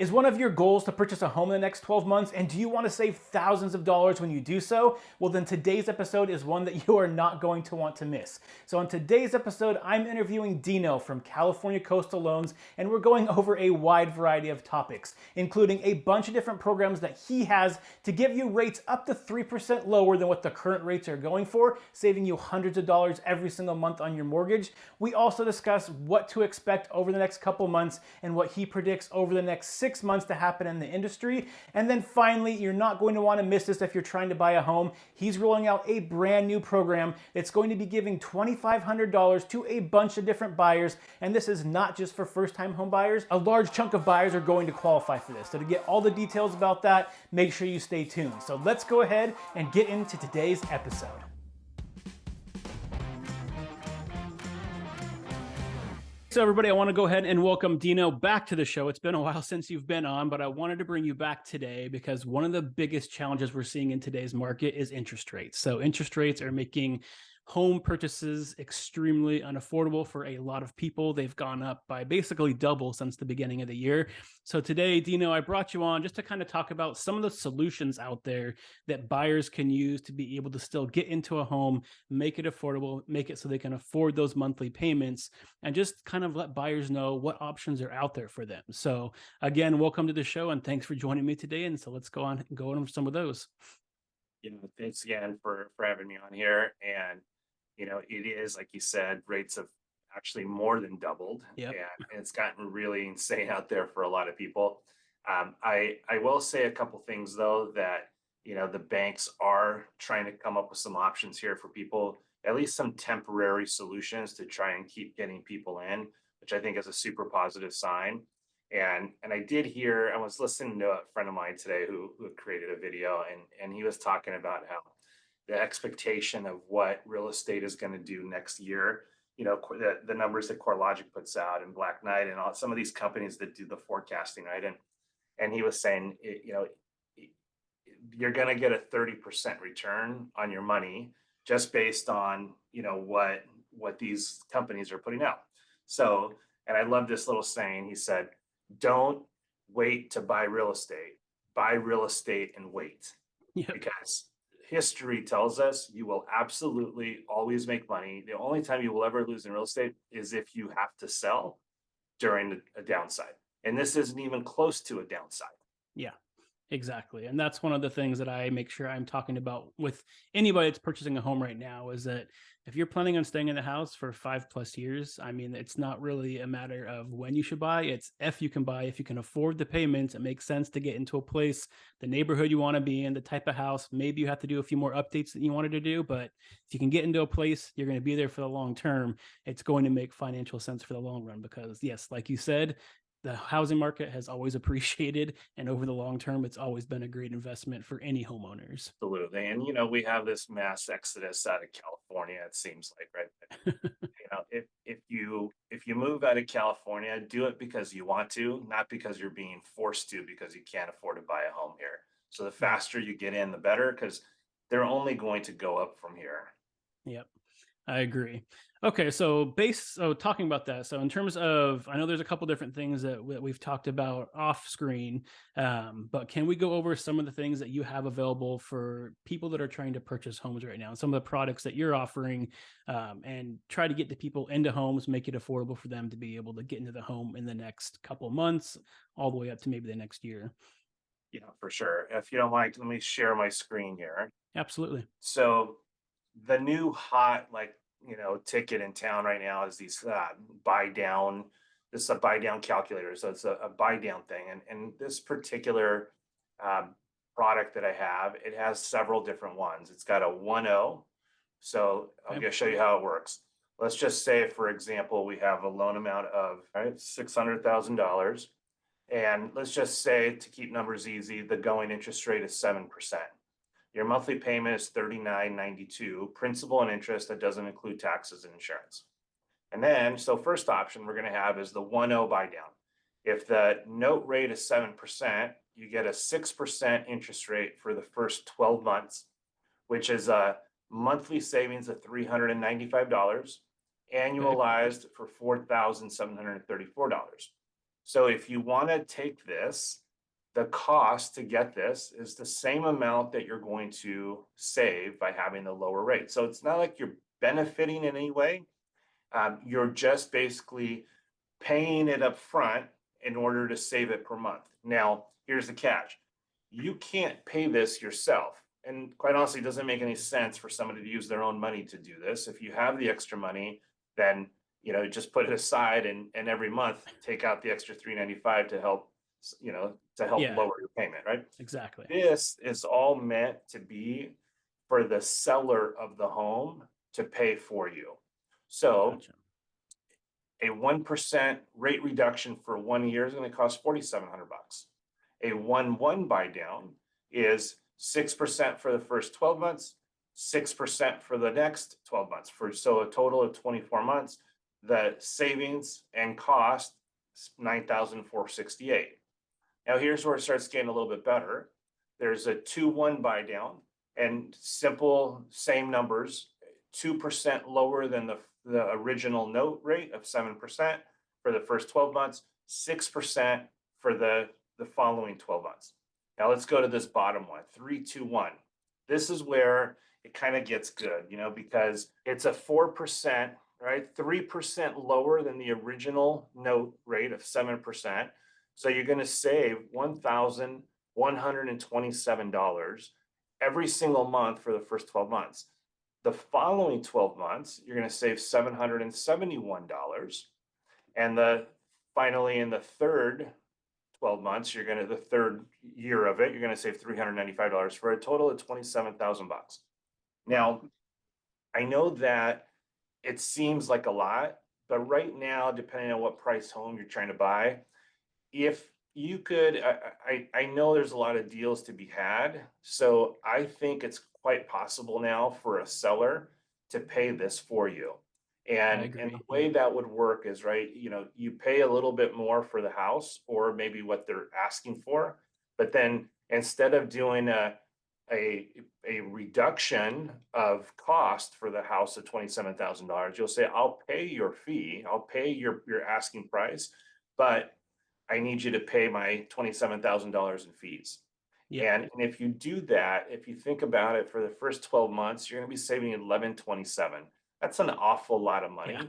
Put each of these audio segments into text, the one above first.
Is one of your goals to purchase a home in the next 12 months? And do you want to save thousands of dollars when you do so? Well, then today's episode is one that you are not going to want to miss. So on today's episode, I'm interviewing Dino from California Coastal Loans, and we're going over a wide variety of topics, including a bunch of different programs that he has to give you rates up to 3% lower than what the current rates are going for, saving you hundreds of dollars every single month on your mortgage. We also discuss what to expect over the next couple months and what he predicts over the next 6 months to happen in the industry. And then finally, you're not going to want to miss this if you're trying to buy a home. He's rolling out a brand new program that's going to be giving $2,500 to a bunch of different buyers. And this is not just for first-time home buyers. A large chunk of buyers are going to qualify for this. So to get all the details about that, make sure you stay tuned. So let's go ahead and get into today's episode. So everybody, I want to go ahead and welcome Dino back to the show. It's been a while since you've been on, but I wanted to bring you back today because one of the biggest challenges we're seeing in today's market is interest rates. So interest rates are making home purchases extremely unaffordable for a lot of people. They've gone up by basically double since the beginning of the year. So today, Dino, I brought you on just to kind of talk about some of the solutions out there that buyers can use to be able to still get into a home, make it affordable, make it so they can afford those monthly payments, and just kind of let buyers know what options are out there for them. So again, welcome to the show and thanks for joining me today. And so let's go on over some of those. Thanks again for having me on here. And it is like you said, rates have actually more than doubled, Yep. and it's gotten really insane out there for a lot of people. I will say a couple things though that the banks are trying to come up with some options here for people, at least some temporary solutions to try and keep getting people in, which I think is a super positive sign. And I was listening to a friend of mine today who had created a video, and he was talking about how the expectation of what real estate is going to do next year, the numbers that CoreLogic puts out and Black Knight and all some of these companies that do the forecasting, right? And he was saying, you're going to get a 30% return on your money just based on, what these companies are putting out. So, and I love this little saying. He said, don't wait to buy real estate and wait, Yep. because history tells us you will absolutely always make money. The only time you will ever lose in real estate is if you have to sell during a downside. And this isn't even close to a downside. Yeah, exactly. And that's one of the things that I make sure I'm talking about with anybody that's purchasing a home right now is that if you're planning on staying in the house for 5+ years, I mean, it's not really a matter of when you should buy. It's if you can buy, if you can afford the payments, it makes sense to get into a place, the neighborhood you want to be in, the type of house. Maybe you have to do a few more updates that you wanted to do, but if you can get into a place, you're going to be there for the long term. It's going to make financial sense for the long run because yes, like you said, the housing market has always appreciated, and over the long term, it's always been a great investment for any homeowners. Absolutely. And we have this mass exodus out of California, it seems like, right? If you move out of California, do it because you want to, not because you're being forced to because you can't afford to buy a home here. So the faster you get in, the better, because they're only going to go up from here. Yep, I agree. Okay, so talking about that, so in terms of, I know there's a couple different things that we've talked about off screen, but can we go over some of the things that you have available for people that are trying to purchase homes right now, and some of the products that you're offering, and try to get the people into homes, make it affordable for them to be able to get into the home in the next couple of months, all the way up to maybe the next year? Yeah, for sure. If you don't mind, let me share my screen here. Absolutely. So the new hot ticket in town right now is these buy down. This is a buy down calculator, so it's a buy down thing. And this particular product that I have, it has several different ones. It's got a 1.0. So I'm Okay. going to show you how it works. Let's just say, for example, we have a loan amount of $600,000. And let's just say, to keep numbers easy, the going interest rate is 7%. Your monthly payment is $39.92, principal and interest that doesn't include taxes and insurance. And then, so first option we're going to have is the 1.0 buy down. If the note rate is 7%, you get a 6% interest rate for the first 12 months, which is a monthly savings of $395, Okay. annualized for $4,734. So if you want to take this, the cost to get this is the same amount that you're going to save by having the lower rate. So it's not like you're benefiting in any way. You're just basically paying it up front in order to save it per month. Now, here's the catch. You can't pay this yourself. And quite honestly, it doesn't make any sense for somebody to use their own money to do this. If you have the extra money, then just put it aside and every month take out the extra $395 to help, Yeah, lower your payment, right? exactly. This is all meant to be for the seller of the home to pay for you. So Gotcha. a 1% rate reduction for 1 year is going to cost $4,700. A 1-1 buy down is 6% for the first 12 months, 6% for the next 12 months. So a total of 24 months. The savings and cost is $9,468. Now here's where it starts getting a little bit better. There's a 2-1 buy down, and simple, same numbers, 2% lower than the original note rate of 7% for the first 12 months, 6% for the following 12 months. Now let's go to this bottom one, 3-2-1. This is where it kind of gets good, because it's a 4%, right? 3% lower than the original note rate of 7%. So you're going to save $1,127 every single month for the first 12 months. The following 12 months, you're going to save $771. And finally, in the third 12 months, the third year of it, you're going to save $395 for a total of $27,000. Now, I know that it seems like a lot, but right now, depending on what price home you're trying to buy, if you could, I know there's a lot of deals to be had. So I think it's quite possible now for a seller to pay this for you. And the way that would work is, right, you pay a little bit more for the house, or maybe what they're asking for, but then instead of doing a reduction of cost for the house of $27,000, you'll say, I'll pay your fee, I'll pay your asking price, but I need you to pay my $27,000 in fees. Yeah. And if you do that, if you think about it, for the first 12 months, you're going to be saving $1,127. That's an awful lot of money.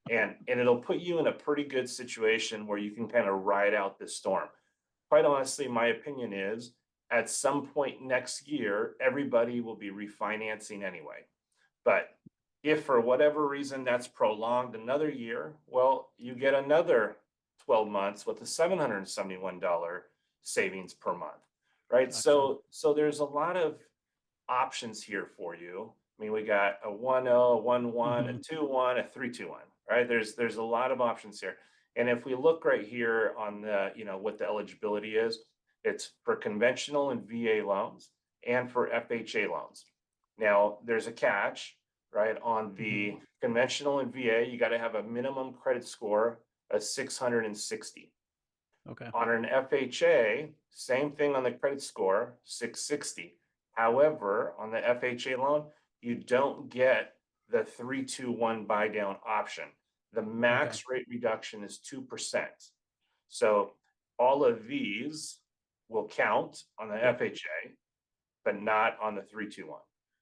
Yeah. and it'll put you in a pretty good situation where you can kind of ride out this storm. Quite honestly, my opinion is at some point next year, everybody will be refinancing anyway. But if for whatever reason that's prolonged another year, well, you get another 12 months with a $771 savings per month, right? Gotcha. So there's a lot of options here for you. I mean, we got a 1-0, a 1-1, a 2-1, a 3-2-1, right? There's a lot of options here. And if we look right here on the, what the eligibility is, it's for conventional and VA loans and for FHA loans. Now, there's a catch, right? On the conventional and VA, you got to have a minimum credit score of 660. Okay. On an FHA, same thing on the credit score, 660. However, on the FHA loan, you don't get the 3-2-1 buy down option. The max rate reduction is 2%. So all of these will count on the FHA, but not on the 3-2-1.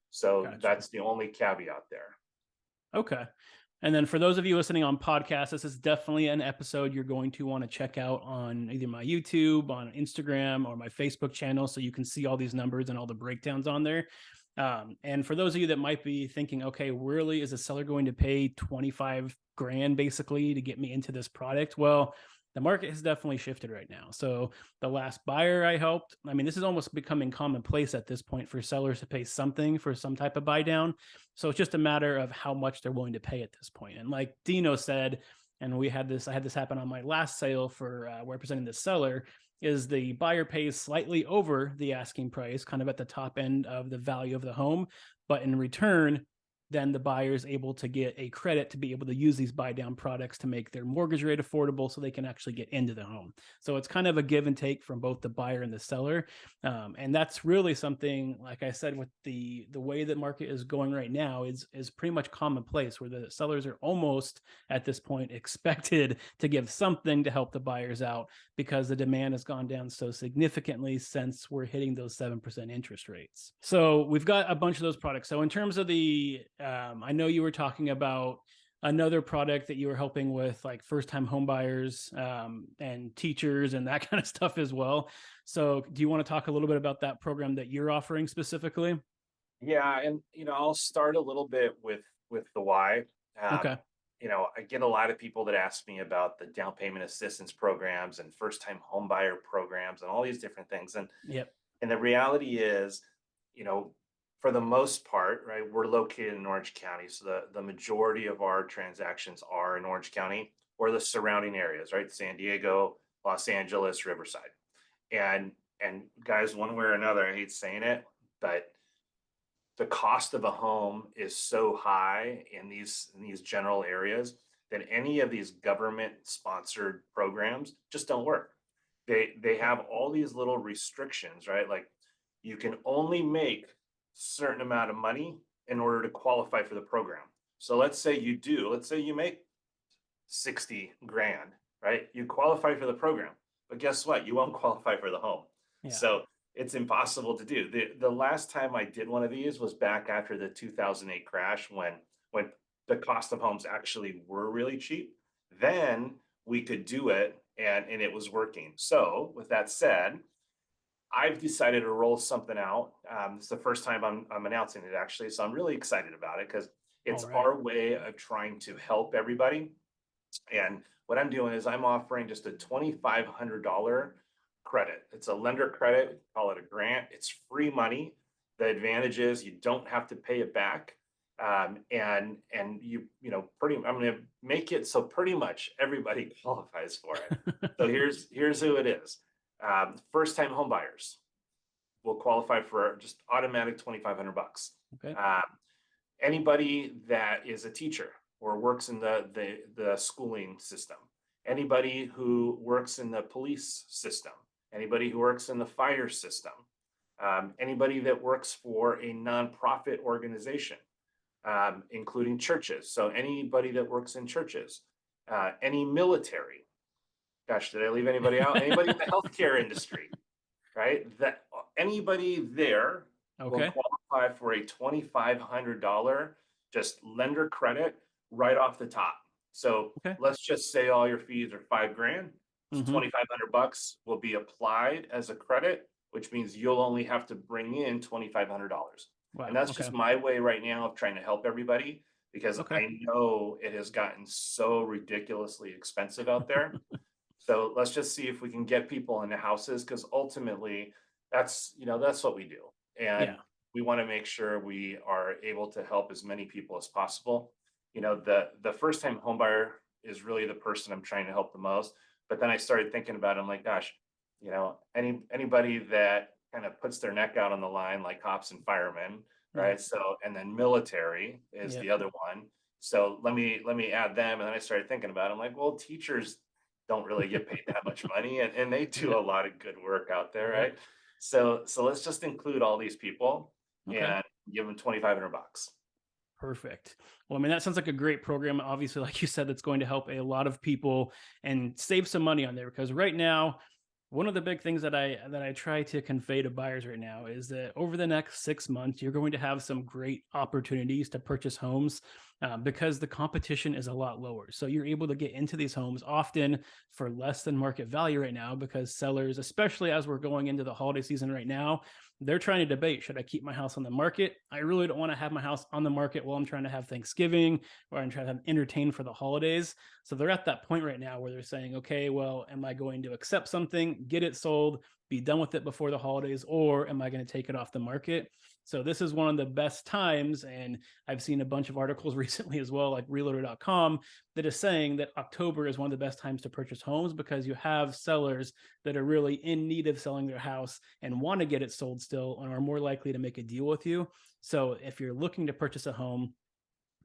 So that's the only caveat there. Okay. And then for those of you listening on podcasts, this is definitely an episode you're going to want to check out on either my YouTube, on Instagram, or my Facebook channel, so you can see all these numbers and all the breakdowns on there. And for those of you that might be thinking, okay, really, is a seller going to pay 25 grand basically to get me into this product? Well, the market has definitely shifted right now. So the last buyer I helped, I mean, this is almost becoming commonplace at this point for sellers to pay something for some type of buy down. So it's just a matter of how much they're willing to pay at this point. And like Dino said, and I had this happen on my last sale for representing the seller, is the buyer pays slightly over the asking price, kind of at the top end of the value of the home, but in return, then the buyer is able to get a credit to be able to use these buy down products to make their mortgage rate affordable so they can actually get into the home. So it's kind of a give and take from both the buyer and the seller. And that's really something, like I said, with the way the market is going right now is pretty much commonplace, where the sellers are almost at this point expected to give something to help the buyers out because the demand has gone down so significantly since we're hitting those 7% interest rates. So we've got a bunch of those products. So in terms of I know you were talking about another product that you were helping with, like first-time home buyers and teachers and that kind of stuff as well. So do you want to talk a little bit about that program that you're offering specifically? Yeah, and I'll start a little bit with the why. Um, Okay. I get a lot of people that ask me about the down payment assistance programs and first time home buyer programs and all these different things. Yep. And the reality is, you know, for the most part, right, we're located in Orange County. So the majority of our transactions are in Orange County or the surrounding areas, right? San Diego, Los Angeles, Riverside. And guys, one way or another, I hate saying it, but the cost of a home is so high in these general areas that any of these government sponsored programs just don't work. They have all these little restrictions, right? Like you can only make certain amount of money in order to qualify for the program. So let's say you make 60 grand, right? You qualify for the program, but guess what? You won't qualify for the home. Yeah. So it's impossible to do. The last time I did one of these was back after the 2008 crash when the cost of homes actually were really cheap. Then we could do it and it was working. So with that said, I've decided to roll something out. It's the first time I'm announcing it actually, so I'm really excited about it because All it's right. our way of trying to help everybody. And what I'm doing is I'm offering just a $2,500 credit. It's a lender credit, call it a grant. It's free money. The advantage is you don't have to pay it back. And I'm going to make it so pretty much everybody qualifies for it. So here's who it is. First time home buyers will qualify for just automatic 2,500 bucks. Okay. Anybody that is a teacher or works in the schooling system, anybody who works in the police system, anybody who works in the fire system, anybody that works for a nonprofit organization, including churches. So anybody that works in churches, any military. Gosh, did I leave anybody out? Anybody in the healthcare industry, right? That anybody there will Okay. qualify for a $2,500 just lender credit right off the top. So Okay. let's just say all your fees are 5 grand. So Mm-hmm. 2,500 bucks will be applied as a credit, which means you'll only have to bring in $2,500. And Wow. that's Okay. just my way right now of trying to help everybody because Okay. I know it has gotten so ridiculously expensive out there. So let's just see if we can get people into houses because ultimately that's what we do. And Yeah. we want to make sure we are able to help as many people as possible. The first time home buyer is really the person I'm trying to help the most. But then I started thinking about it, I'm like, gosh, anybody that kind of puts their neck out on the line, like cops and firemen, Yeah. right? So and then military is Yeah. the other one. So let me add them. And then I started thinking about it. I'm like, well, teachers don't really get paid that much money and they do Yeah. a lot of good work out there, Yeah. right? So let's just include all these people Okay. and give them 2,500 bucks. Perfect. Well, I mean, that sounds like a great program. Obviously, like you said, that's going to help a lot of people and save some money on there because right now, one of the big things that I try to convey to buyers right now is that over the next 6 months, you're going to have some great opportunities to purchase homes because the competition is a lot lower. So you're able to get into these homes often for less than market value right now because sellers, especially as we're going into the holiday season right now, they're trying to debate, should I keep my house on the market? I really don't want to have my house on the market while I'm trying to have Thanksgiving or I'm trying to have entertain for the holidays. So they're at that point right now where they're saying, okay, well, am I going to accept something, get it sold, be done with it before the holidays, or am I going to take it off the market? So this is one of the best times. And I've seen a bunch of articles recently as well, like realtor.com, that is saying that October is one of the best times to purchase homes because you have sellers that are really in need of selling their house and want to get it sold still and are more likely to make a deal with you. So if you're looking to purchase a home,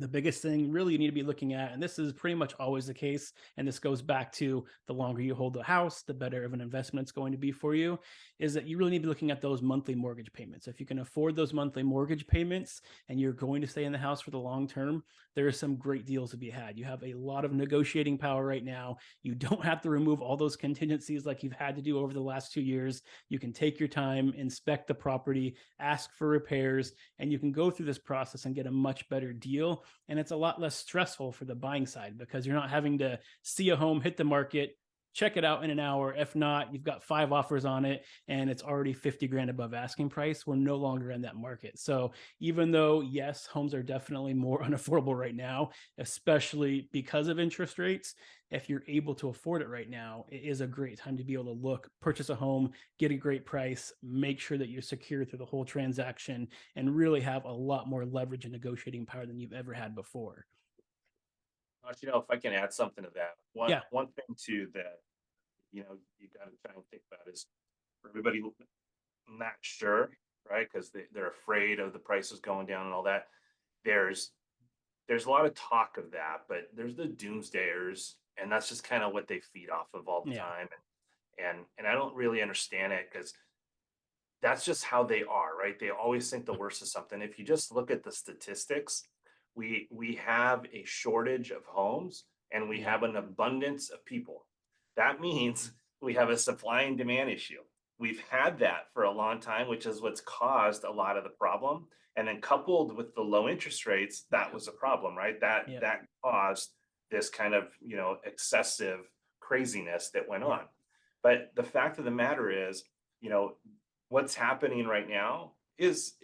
The biggest thing really you need to be looking at, and this is pretty much always the case, and this goes back to the longer you hold the house, the better of an investment it's going to be for you, is that you really need to be looking at those monthly mortgage payments. If you can afford those monthly mortgage payments and you're going to stay in the house for the long term, there are some great deals to be had. You have a lot of negotiating power right now. You don't have to remove all those contingencies like you've had to do over the last 2 years. You can take your time, inspect the property, ask for repairs, and you can go through this process and get a much better deal. And it's a lot less stressful for the buying side because you're not having to see a home hit the market, check it out in an hour. If not, you've got 5 offers on it and it's already 50 grand above asking price. We're no longer in that market. So even though, yes, homes are definitely more unaffordable right now, especially because of interest rates, if you're able to afford it right now, it is a great time to be able to look, purchase a home, get a great price, make sure that you're secure through the whole transaction, and really have a lot more leverage and negotiating power than you've ever had before. If I can add something to that, Yeah. one thing too that you got to try and think about is for everybody not sure, right? Because they're afraid of the prices going down and all that. There's there's a lot of talk of that, but there's the doomsdayers, and that's just kind of what they feed off of all the Yeah. time. And I don't really understand it because that's just how they are, right? They always think the worst of something. If you just look at the statistics, we have a shortage of homes and we Yeah. have an abundance of people. That means we have a supply and demand issue. We've had that for a long time, which is what's caused a lot of the problem. And then coupled with the low interest rates, that was a problem, right? That Yep. that caused this kind of excessive craziness that went Yep. on. But the fact of the matter is, you know, what's happening right now is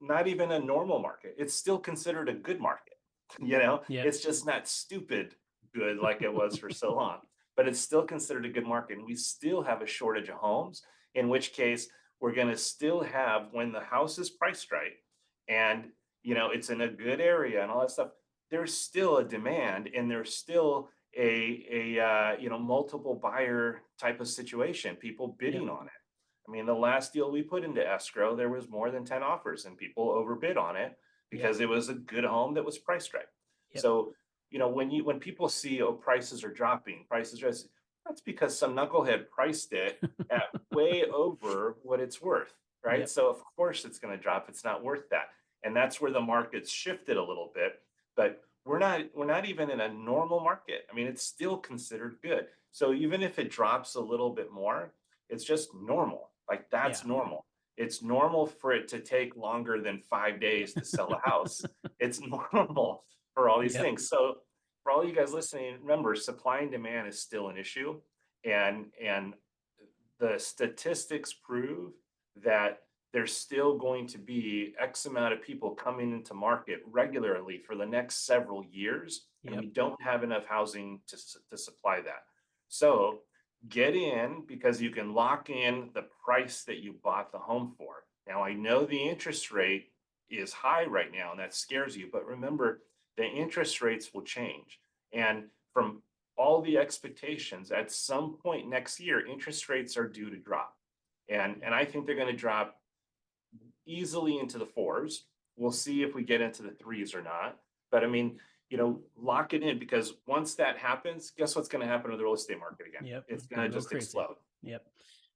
not even a normal market. It's still considered a good market. Yep. It's just not stupid good like it was for so long. But it's still considered a good market. And we still have a shortage of homes, in which case we're going to still have when the house is priced right and it's in a good area and all that stuff, there's still a demand and there's still a multiple buyer type of situation, people bidding Yep. on it. I mean, the last deal we put into escrow, there was more than 10 offers and people overbid on it Yep. because it was a good home that was priced right. Yep. So, when people see, oh, prices are dropping, prices are, that's because some knucklehead priced it at way over what it's worth, right? Yep. So of course it's going to drop. It's not worth that. And that's where the market's shifted a little bit. But we're not even in a normal market. I mean, it's still considered good. So even if it drops a little bit more, it's just normal. Like that's Yeah. normal. It's normal for it to take longer than 5 days to sell a house. It's normal for all these Yep. things. So for all you guys listening, remember supply and demand is still an issue. And the statistics prove that there's still going to be X amount of people coming into market regularly for the next several years, and Yep. we don't have enough housing to supply that. So get in because you can lock in the price that you bought the home for. Now, I know the interest rate is high right now, and that scares you, but remember, the interest rates will change. And from all the expectations, at some point next year, interest rates are due to drop. And I think they're going to drop easily into the fours. We'll see if we get into the threes or not. But I mean, lock it in because once that happens, guess what's going to happen to the real estate market again? Yep. It's going Gonna to go just crazy. explode. Yep.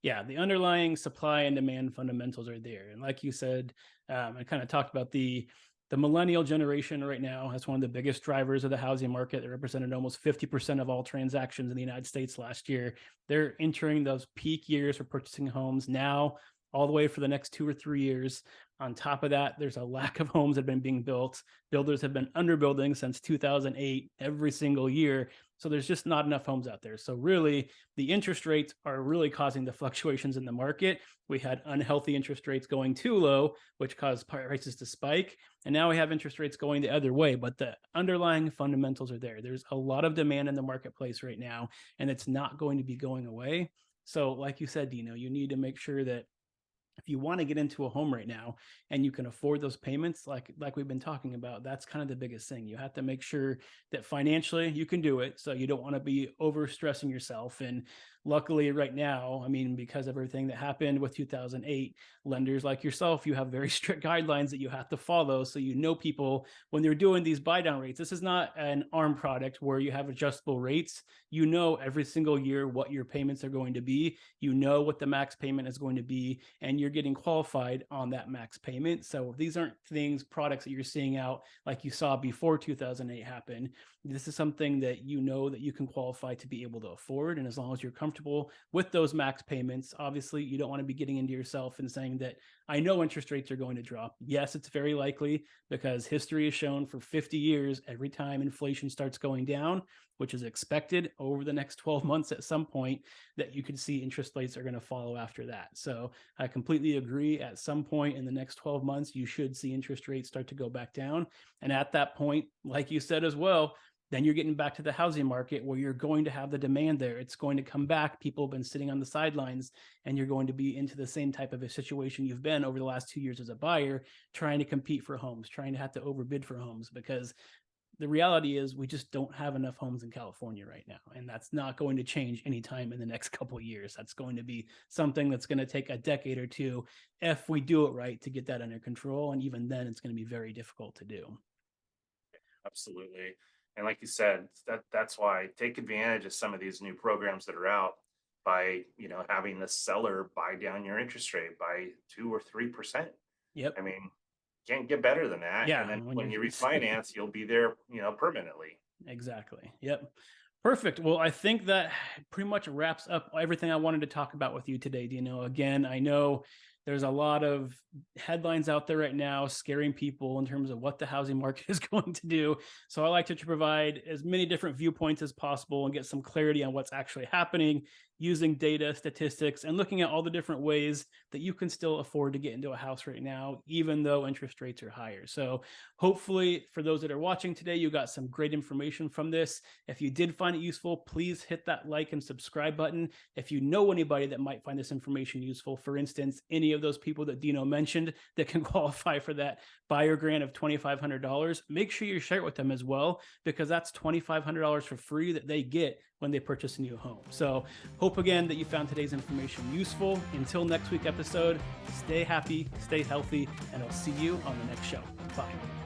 Yeah, the underlying supply and demand fundamentals are there, and like you said, I kind of talked about the millennial generation right now. That's one of the biggest drivers of the housing market. They represented almost 50% of all transactions in the United States last year. They're entering those peak years for purchasing homes now, all the way for the next 2 or 3 years. On top of that, there's a lack of homes that have been being built. Builders have been underbuilding since 2008 every single year. So there's just not enough homes out there. So really, the interest rates are really causing the fluctuations in the market. We had unhealthy interest rates going too low, which caused prices to spike. And now we have interest rates going the other way, but the underlying fundamentals are there. There's a lot of demand in the marketplace right now, and it's not going to be going away. So like you said, Dino, you need to make sure that if you want to get into a home right now and you can afford those payments, like we've been talking about, that's kind of the biggest thing. You have to make sure that financially you can do it. So you don't want to be over stressing yourself. And Luckily right now, I mean, because of everything that happened with 2008, lenders like yourself, you have very strict guidelines that you have to follow. So you know people when they're doing these buy down rates. This is not an ARM product where you have adjustable rates. You know every single year what your payments are going to be. You know what the max payment is going to be, and you're getting qualified on that max payment. So these aren't products that you're seeing out like you saw before 2008 happened. This is something that you know that you can qualify to be able to afford. And as long as you're comfortable with those max payments, obviously you don't want to be getting into yourself and saying that I know interest rates are going to drop. Yes, it's very likely, because history has shown for 50 years, every time inflation starts going down, which is expected over the next 12 months at some point, that you could see interest rates are going to follow after that. So I completely agree. At some point in the next 12 months, you should see interest rates start to go back down. And at that point, like you said as well, then you're getting back to the housing market where you're going to have the demand there. It's going to come back. People have been sitting on the sidelines, and you're going to be into the same type of a situation you've been over the last 2 years as a buyer, trying to compete for homes, trying to have to overbid for homes, because the reality is we just don't have enough homes in California right now. And that's not going to change anytime in the next couple of years. That's going to be something that's going to take a decade or two if we do it right to get that under control. And even then, it's going to be very difficult to do. Absolutely. And like you said, that's why take advantage of some of these new programs that are out by, having the seller buy down your interest rate by 2 or 3%. Yep. I mean, can't get better than that. Yeah. And then when you refinance, you'll be there, permanently. Exactly. Yep. Perfect. Well, I think that pretty much wraps up everything I wanted to talk about with you today, Dino. Again, I know there's a lot of headlines out there right now scaring people in terms of what the housing market is going to do. So I like to provide as many different viewpoints as possible and get some clarity on what's actually happening, using data, statistics, and looking at all the different ways that you can still afford to get into a house right now, even though interest rates are higher. So hopefully for those that are watching today, you got some great information from this. If you did find it useful, please hit that like and subscribe button. If you know anybody that might find this information useful, for instance, any of those people that Dino mentioned that can qualify for that buyer grant of $2,500, make sure you share it with them as well, because that's $2,500 for free that they get when they purchase a new home. So hope again that you found today's information useful. Until next week episode, stay happy, stay healthy, and I'll see you on the next show. Bye.